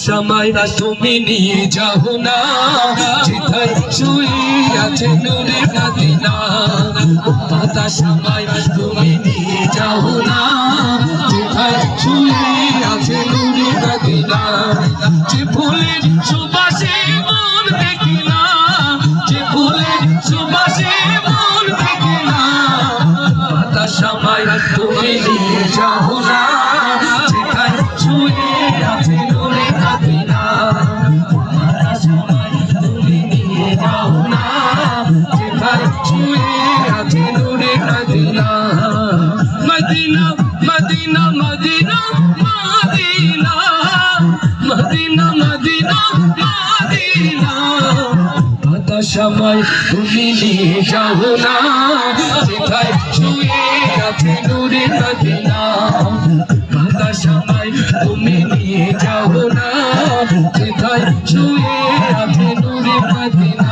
সময় তুমি নিয়ে যাও না যেথায় শুয়ে আছে নূরে মদিনা বাতা সময় তুমি নিয়ে যাও না যেথায় শুয়ে আছে নূরে মদিনা যে ফুলের সুবাসে মন দেখি না যে ফুলের সুবাসে মন দেখি না বাতা সময় তুমি নিয়ে যাও না যেথায় শুয়ে আছে নূরে মদিনা বাতা সময় তুমি নিয়ে যাও না যেথায় শুয়ে আছে নূরে Medina Medina Medina Medina Medina Medina Medina Medina বাতা সময় তুমি নিয়ে যাও না যেথায় শুয়ে আছে নূরে মদিনা বাতা সময় তুমি নিয়ে যাও না যেথায় শুয়ে আছে নূরে মদিনা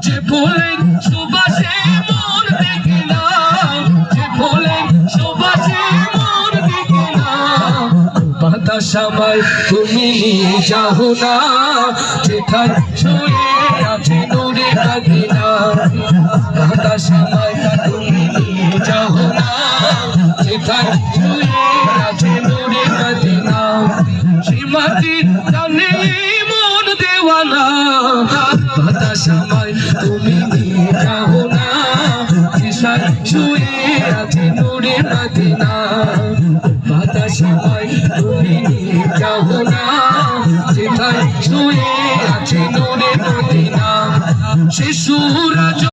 যে ফুলের সুবাসে মন দেখে না যে ফুলের সুবাসে মন দেখে না বাতা সময় তুমি নিয়ে যাও না যেথায় শুয়ে আছে নূরে মদিনা বাতা সময় তুমি নিয়ে যাও না যেথায় শুয়ে আছে নূরে মদিনা শ্রীমতীর জানে মন দেওয়ানা বাতা সময় তুমি নিয়ে যাও না যেথায় শুয়ে আছে নূরে মদিনা বাতা সময় তুমি নিয়ে যাও না যেথায় শুয়ে আছে নূরে মদিনা শিশুরা